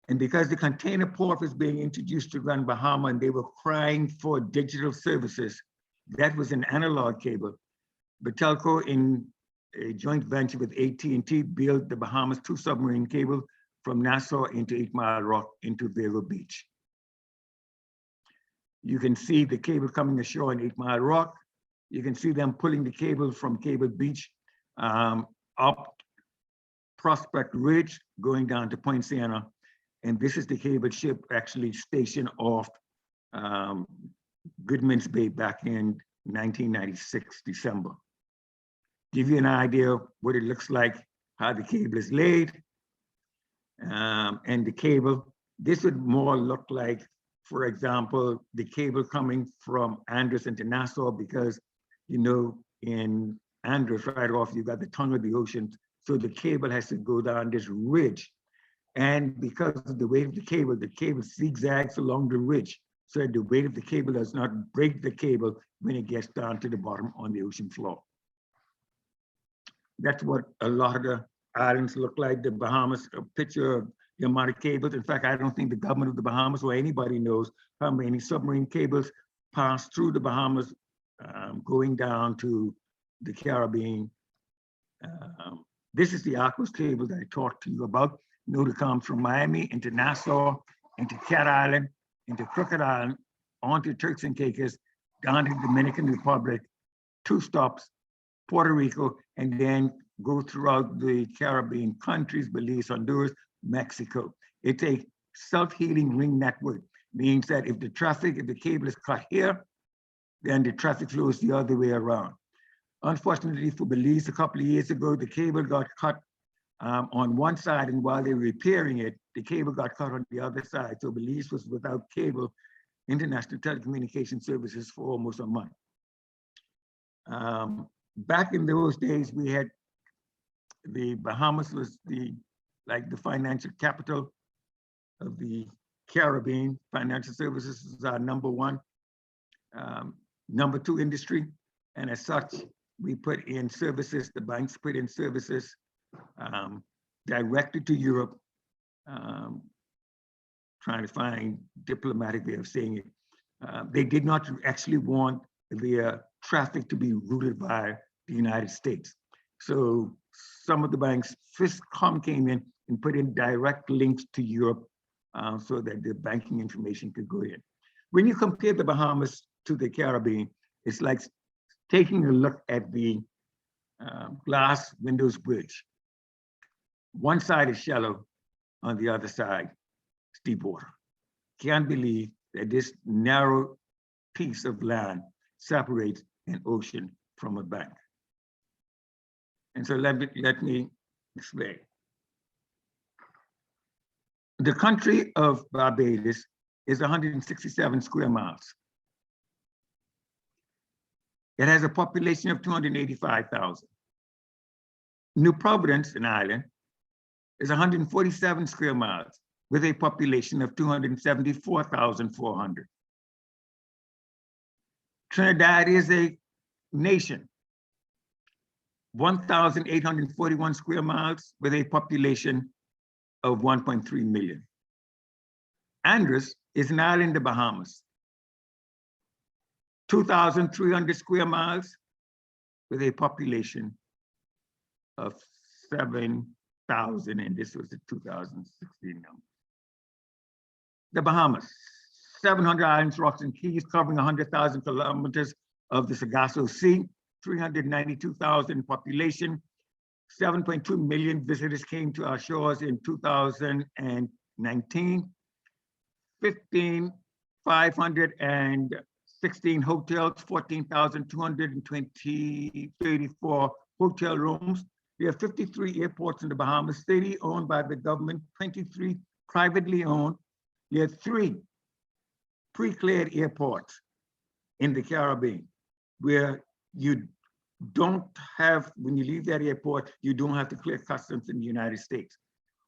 And because the container port was being introduced to Grand Bahama and they were crying for digital services, that was an analog cable. Batelco, in a joint venture with AT&T, built the Bahamas 2 submarine cable from Nassau into 8 Mile Rock into Vero Beach. You can see the cable coming ashore in 8 Mile Rock. You can see them pulling the cable from Cable Beach up Prospect Ridge, going down to Point Siena. And this is the cable ship actually stationed off Goodman's Bay back in 1996, December. Give you an idea of what it looks like, how the cable is laid. And the cable, this would more look like, for example, the cable coming from Andros into Nassau, because, you know, in Andros, right off, you got the tongue of the ocean. So the cable has to go down this ridge. And because of the weight of the cable zigzags along the ridge. So that the weight of the cable does not break the cable when it gets down to the bottom on the ocean floor. That's what a lot of the islands look like. The Bahamas, a picture of the amount of cables. In fact, I don't think the government of the Bahamas or anybody knows how many submarine cables pass through the Bahamas, going down to the Caribbean. This is the Aquas cable that I talked to you about. You know, it comes from Miami into Nassau, into Cat Island, into Crooked Island, onto Turks and Caicos, down to the Dominican Republic, 2 stops, Puerto Rico, and then go throughout the Caribbean countries, Belize, Honduras, Mexico. It's a self-healing ring network. Means that if the cable is cut here, then the traffic flows the other way around. Unfortunately for Belize, a couple of years ago, the cable got cut on one side, and while they were repairing it, the cable got cut on the other side. So Belize was without cable, international telecommunication services for almost a month. Back in those days, we had the Bahamas was the financial capital of the Caribbean. Financial services is our number 1, number 2 industry. And as such, we put in services, the banks put in services directed to Europe, trying to find diplomatic way of saying it. They did not actually want their traffic to be routed by the United States. So some of the banks, Swisscom came in and put in direct links to Europe so that the banking information could go in. When you compare the Bahamas to the Caribbean, it's like taking a look at the glass windows bridge. One side is shallow, on the other side, it's deep water. Can't believe that this narrow piece of land separates an ocean from a bank. And so let me explain. The country of Barbados is 167 square miles. It has a population of 285,000. New Providence, an island, is 147 square miles with a population of 274,400. Trinidad is a nation, 1,841 square miles with a population of 1.3 million. Andros is an island in the Bahamas, 2,300 square miles with a population of 7,000, and this was the 2016 number. The Bahamas, 700 islands, rocks, and keys covering 100,000 kilometers of the Sargasso Sea, 392,000 population. 7.2 million visitors came to our shores in 2019. 516 hotels, 14,234 hotel rooms. We have 53 airports in the Bahamas, 30 owned by the government, 23 privately owned. We have 3 pre-cleared airports in the Caribbean where you don't have, when you leave that airport, you don't have to clear customs in the United States.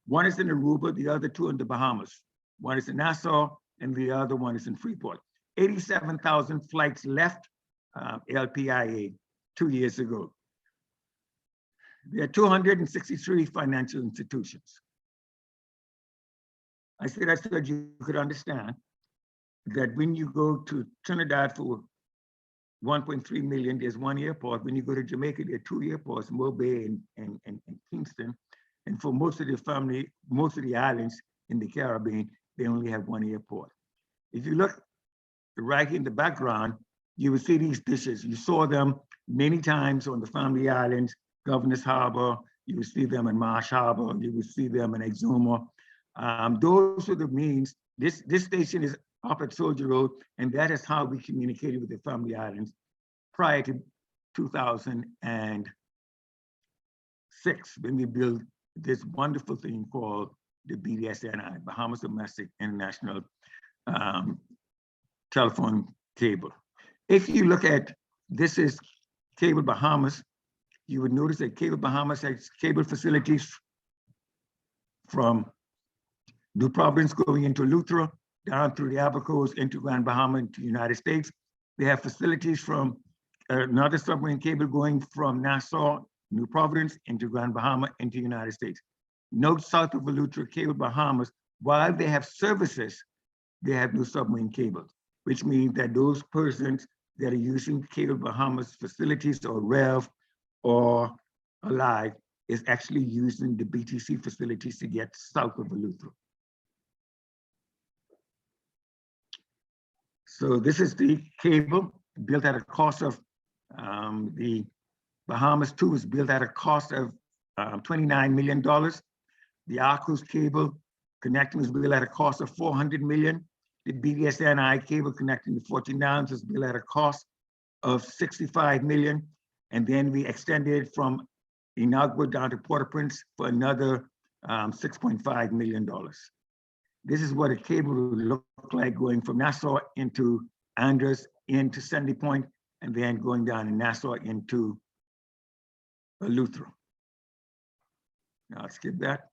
One is in Aruba, the other 2 in the Bahamas. One is in Nassau, and the other one is in Freeport. 87,000 flights left LPIA 2 years ago. There are 263 financial institutions. I said that so that you could understand that when you go to Trinidad for 1.3 million, there's 1 airport. When you go to Jamaica, there are 2 airports, Mobay and Kingston. And for most of the family, most of the islands in the Caribbean, they only have 1 airport. If you look right in the background, you will see these dishes. You saw them many times on the Family Islands, Governor's Harbor. You will see them in Marsh Harbor. You will see them in Exuma. Those are the means. This station is up at Soldier Road, and that is how we communicated with the Family Islands prior to 2006, when we built this wonderful thing called the BDSNI, Bahamas Domestic International Telephone Cable. If you look at, this is Cable Bahamas, you would notice that Cable Bahamas has cable facilities from New Providence going into Lutra, down through the Abacos into Grand Bahama into the United States. They have facilities from another submarine cable going from Nassau, New Providence into Grand Bahama into the United States. Note south of Lutra, Cable Bahamas, while they have services, they have no submarine cables, which means that those persons that are using Cable Bahamas facilities or REV or Alive is actually using the BTC facilities to get south of Lutra. So this is the cable built at a cost of, the Bahamas 2 was built at a cost of $29 million. The Arcos cable connecting was built at a cost of $400 million. The BDSNI cable connecting the 14 Downs was built at a cost of $65 million. And then we extended from Inagua down to Port-au-Prince for another $6.5 million. This is what a cable would look like going from Nassau into Andros, into Sandy Point, and then going down in Nassau into Lutheran. Now I'll skip that.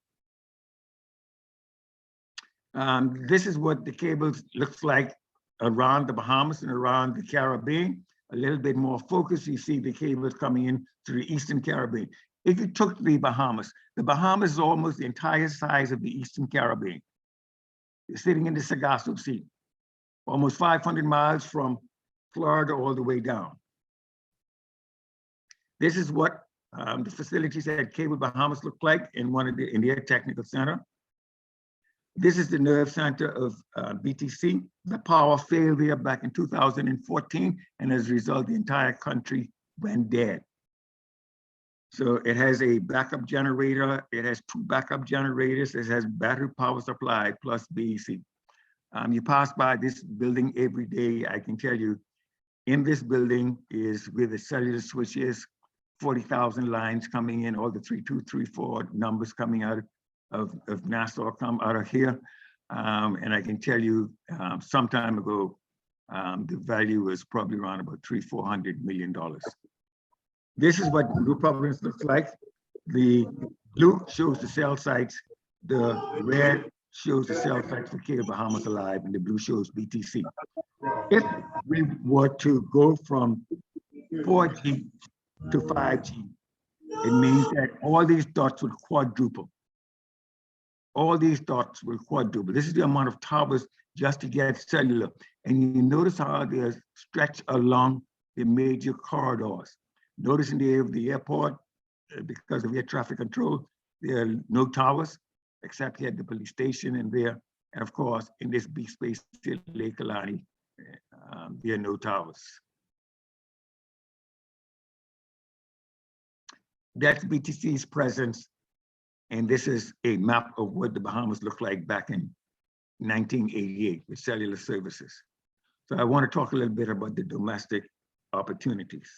This is what the cables looks like around the Bahamas and around the Caribbean. A little bit more focus, you see the cables coming in to the Eastern Caribbean. If you took the Bahamas is almost the entire size of the Eastern Caribbean. You're sitting in the Sargasso Sea, almost 500 miles from Florida all the way down. This is what the facilities at Cable Bahamas look like in their technical center. This is the nerve center of BTC. The power failed there back in 2014, and as a result, the entire country went dead. So it has a backup generator. It has 2 backup generators. It has battery power supply plus BEC. You pass by this building every day. I can tell you, in this building is where the cellular switch is, 40,000 lines coming in, all the 3234 numbers coming out of Nassau come out of here. And I can tell you, some time ago, the value was probably around about $300–400 million. This is what New Providence looks like. The blue shows the cell sites, the red shows the cell sites for Cable Bahamas Alive, and the blue shows BTC. If we were to go from 4G to 5G, it means that all these dots would quadruple. All these dots will quadruple. This is the amount of towers just to get cellular. And you notice how they're stretched along the major corridors. Notice in the area of the airport, because of air traffic control, there are no towers, except here at the police station and there. And of course, in this big space, Lake Kalani, there are no towers. That's BTC's presence. And this is a map of what the Bahamas looked like back in 1988 with cellular services. So I want to talk a little bit about the domestic opportunities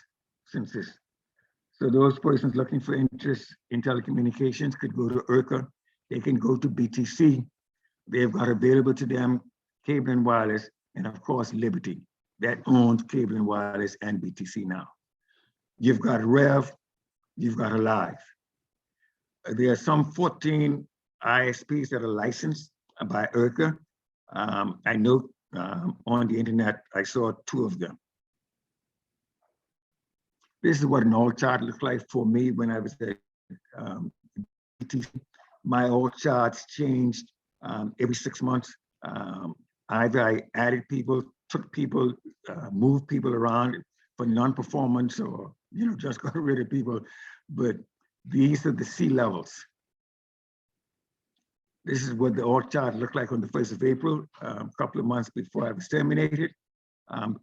since this. So those persons looking for interest in telecommunications could go to IRCA. They can go to BTC. They've got available to them cable and wireless, and of course, Liberty that owns cable and wireless and BTC now. You've got Rev, you've got Alive. There are some 14 ISPs that are licensed by IRCA. I know on the internet, I saw 2 of them. This is what an org chart looked like for me when I was at BTC. My org charts changed every 6 months. Either I added people, took people, moved people around for non-performance, or just got rid of people. But these are the C levels. This is what the org chart looked like on the 1st of April, a couple of months before I was terminated.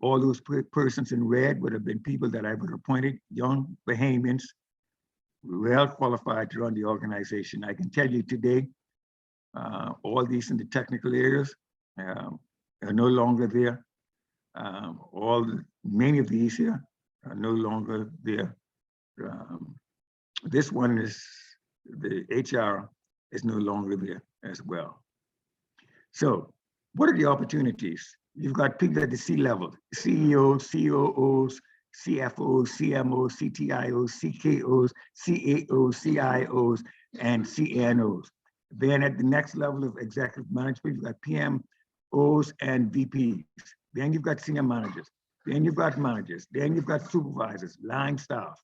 All those persons in red would have been people that I would have appointed, young Bahamians, well qualified to run the organization. I can tell you today, all these in the technical areas are no longer there. Many of these here are no longer there. This one is, the HR is no longer there as well. So what are the opportunities? You've got people at the C level, CEOs, COOs, CFOs, CMOs, CTIOs, CKOs, CAOs, CIOs, and CNOs. Then at the next level of executive management, you've got PMOs and VPs. Then you've got senior managers. Then you've got managers. Then you've got supervisors, line staff.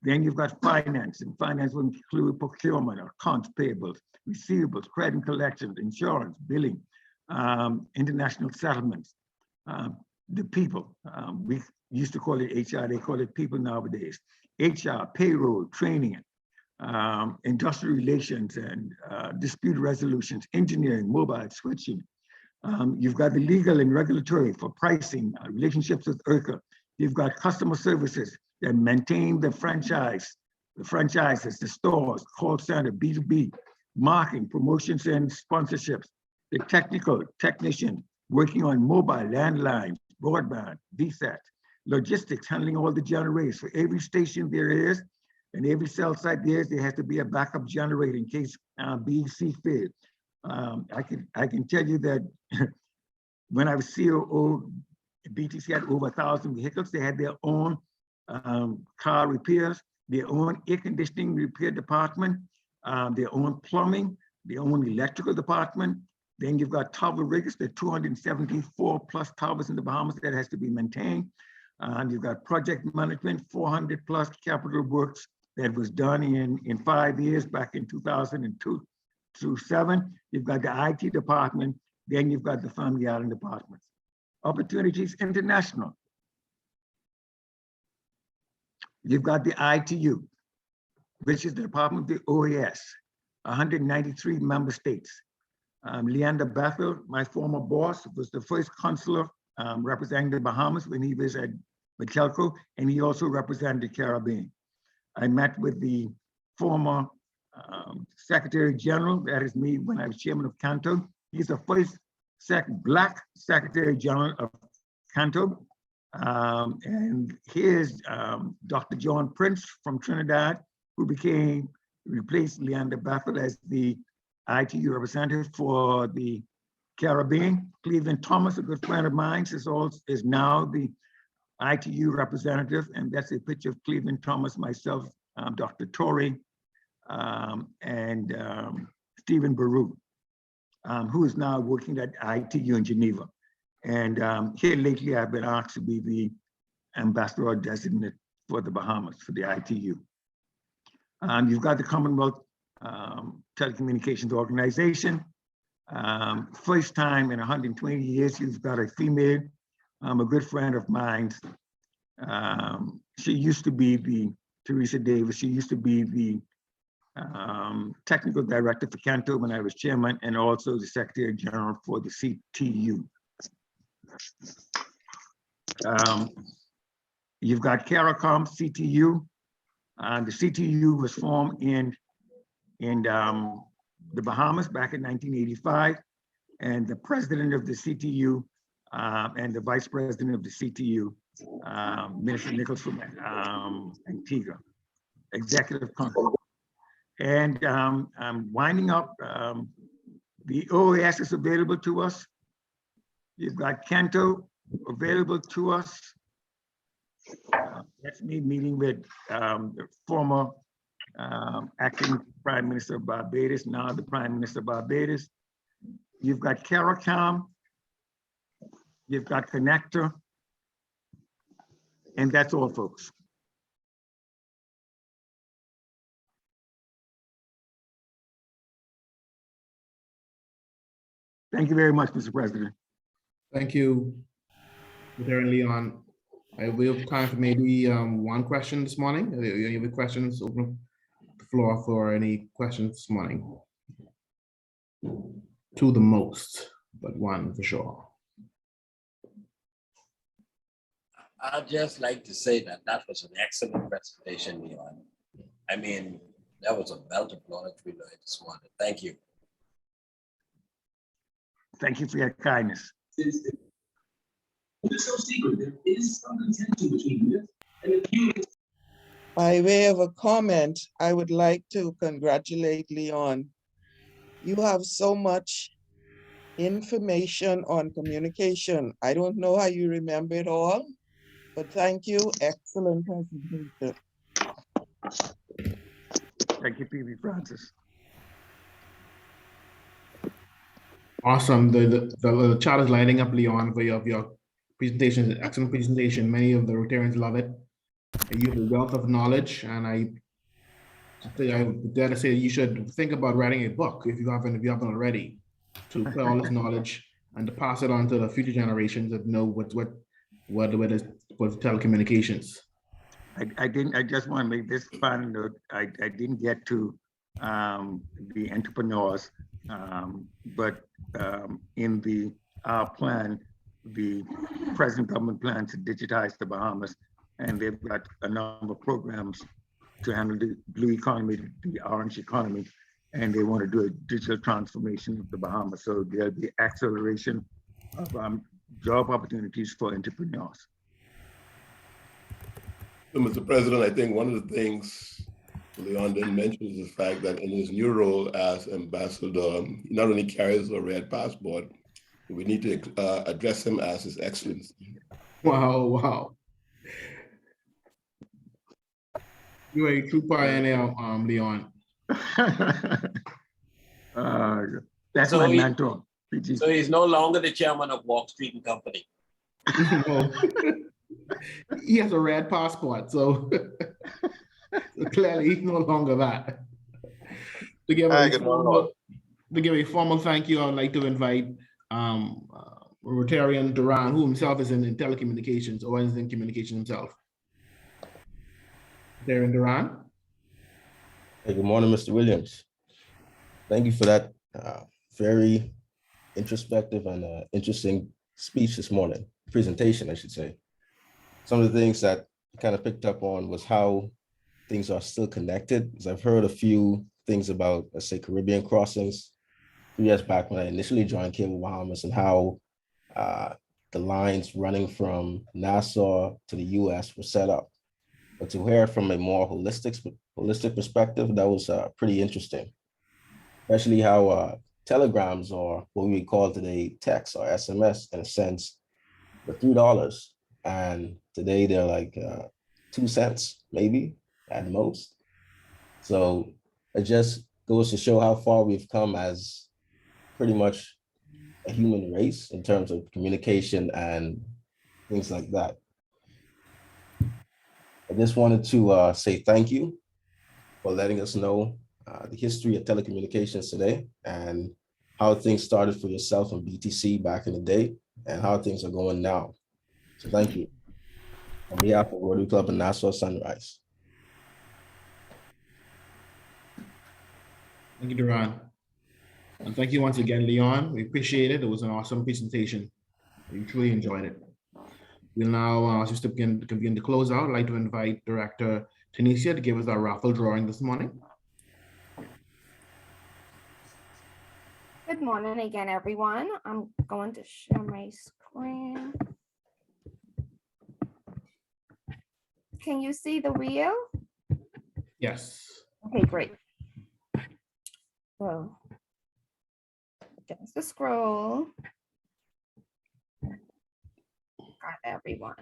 Then you've got finance, and finance will include procurement, accounts payables, receivables, credit and collections, insurance, billing, international settlements. The people, we used to call it HR, they call it people nowadays. HR, payroll, training, industrial relations, and dispute resolutions, engineering, mobile, switching. You've got the legal and regulatory for pricing, relationships with IRCA. You've got customer services that maintain the franchises, the stores, call center, B2B, marketing, promotions and sponsorships, the technician working on mobile, landlines, broadband, VSAT, logistics, handling all the generators. For every station there is, and every cell site there is, there has to be a backup generator in case BEC fails. I can tell you that when I was COO, BTC had over 1,000 vehicles. They had their own car repairs, their own air conditioning repair department, their own plumbing, their own electrical department. Then you've got tower riggers, the 274 plus towers in the Bahamas that has to be maintained. You've got project management, 400 plus capital works that was done in 5 years, back in 2002 through 7. You've got the IT department, then you've got the Family Island departments. Opportunities International. You've got the ITU, which is the Department of the OAS, 193 member states. Leander Bethel, my former boss, was the first consular representing the Bahamas when he was at McKelco, and he also represented the Caribbean. I met with the former Secretary General, that is me, when I was chairman of Canto. He's the first Black Secretary General of Canto. And here's Dr. John Prince from Trinidad, who replaced Leander Bethel as the ITU representative for the Caribbean. Cleveland Thomas, a good friend of mine, is now the ITU representative, and that's a picture of Cleveland Thomas, myself, Dr. Torrey, and Stephen Baru, who is now working at ITU in Geneva. And here lately, I've been asked to be the ambassador designate for the Bahamas, for the ITU. You've got the Commonwealth Telecommunications Organization. First time in 120 years, you've got a female, a good friend of mine. She used to be Teresa Davis, she used to be the technical director for Canto when I was chairman, and also the Secretary General for the CTU. You've got CARICOM, CTU, The CTU was formed in the Bahamas back in 1985, and the president of the CTU and the vice president of the CTU, Minister Nichols from Antigua, executive council. And I'm winding up. The OAS is available to us. You've got Kento available to us. That's me meeting with the former acting Prime Minister of Barbados, now the Prime Minister of Barbados. You've got CARICOM, you've got Connector, and that's all, folks. Thank you very much, Mr. President. Thank you, Lieutenant Leon. We have time for maybe one question this morning. Any other questions? Open the floor for any questions this morning. To the most, but one for sure. I'd just like to say that that was an excellent presentation, Leon. I mean, that was a belt of knowledge we learned this morning. Thank you. Thank you for your kindness. It's no secret there is some contention between myth and the. By way of a comment, I would like to congratulate Leon. You have so much information on communication. I don't know how you remember it all, but thank you. Excellent presentation. Thank you, P.B. Francis. Awesome. The chat is lighting up, Leon, for your presentation. Excellent presentation. Many of the Rotarians love it. You have a wealth of knowledge, and I dare to say you should think about writing a book if you haven't already, to put all this knowledge and to pass it on to the future generations that know what is telecommunications. I just want to make this final note. I didn't get to the entrepreneurs, but in our plan, the present government plan to digitize the Bahamas, and they've got a number of programs to handle the blue economy, the orange economy, and they want to do a digital transformation of the Bahamas. So there'll be acceleration of job opportunities for entrepreneurs. So, Mr. President, I think one of the things Leon didn't mention is the fact that in his new role as ambassador, he not only carries a red passport, we need to address him as His Excellency. Wow. You're a true pioneer, Leon. That's so my mentor. So he's no longer the chairman of Walk Street and Company. No. He has a red passport, so clearly he's no longer that. To give a formal thank you, I would like to invite Rotarian Duran, who himself is in telecommunications or is in communication himself. Rotarian Duran. Hey, good morning, Mr. Williams. Thank you for that very introspective and interesting speech this morning, presentation, I should say. Some of the things that I kind of picked up on was how things are still connected, because I've heard a few things about, let's say, Caribbean crossings 3 years back when I initially joined Cable Bahamas, and how the lines running from Nassau to the US were set up. But to hear from a more holistic perspective, that was pretty interesting, especially how telegrams, or what we call today text or SMS, in a sense, were $3. And today they're like 2 cents, maybe at most. So it just goes to show how far we've come as pretty much a human race in terms of communication and things like that. I just wanted to say thank you for letting us know the history of telecommunications today and how things started for yourself and BTC back in the day and how things are going now. So thank you. On behalf of Rotary Club and Nassau Sunrise. Thank you, Duran. And thank you once again, Leon. We appreciate it. It was an awesome presentation. We truly enjoyed it. We'll now, just to begin to close out, I'd like to invite Director Tanisha to give us our raffle drawing this morning. Good morning again, everyone. I'm going to share my screen. Can you see the wheel? Yes. Okay, great. So just the scroll. Got everyone.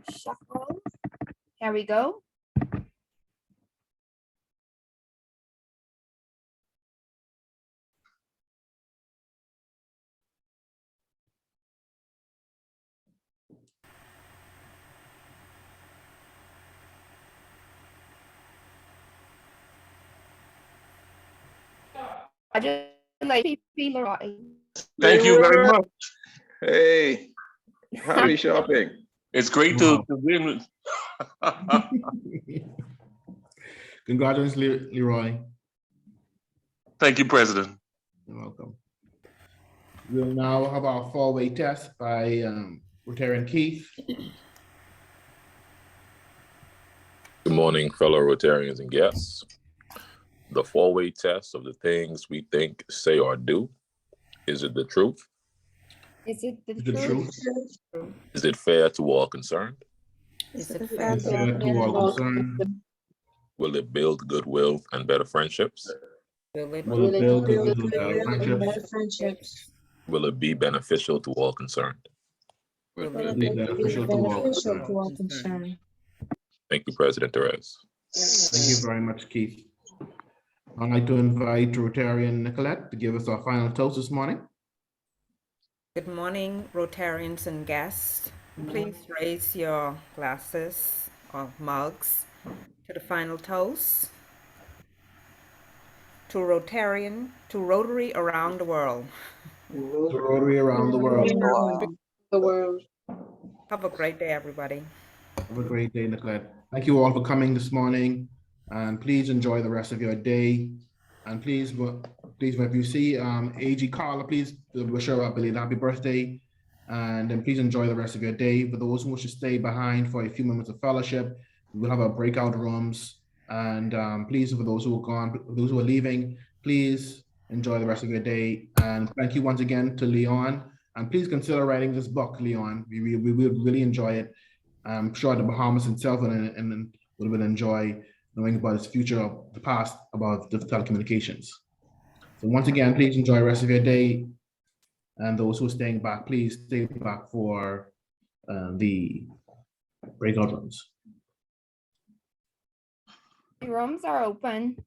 Shuffle. Here we go. I just like Leroy. Thank you very much. Hey, happy shopping. It's great to win. Congratulations, Leroy. Thank you, President. You're welcome. We'll now have our four-way test by Rotarian Keith. Good morning, fellow Rotarians and guests. The four-way test of the things we think, say, or do. Is it the truth? Is it the truth? Is it fair to all concerned? Is it fair to all concerned? Will it build goodwill and better friendships? Will it build goodwill and friendships? Will it be beneficial to all concerned? Will it be beneficial to all concerned? Thank you, President Perez. Thank you very much, Keith. I'd like to invite Rotarian Nicolette to give us our final toast this morning. Good morning, Rotarians and guests. Please raise your glasses or mugs to the final toast. To Rotary around the world. To Rotary around the world. Have a great day, everybody. Have a great day, Nicolette. Thank you all for coming this morning, and please enjoy the rest of your day. And please, if you see AG Carla, please wish her a belated happy birthday. And then please enjoy the rest of your day. For those who wish to stay behind for a few moments of fellowship, we'll have our breakout rooms. And please, for those who are gone, those who are leaving, please enjoy the rest of your day. And thank you once again to Leon. And please consider writing this book, Leon. We would really enjoy it. I'm sure the Bahamas itself and will enjoy knowing about its future of the past about the telecommunications. So once again, please enjoy the rest of your day. And those who are staying back, please stay back for the breakout rooms. The rooms are open.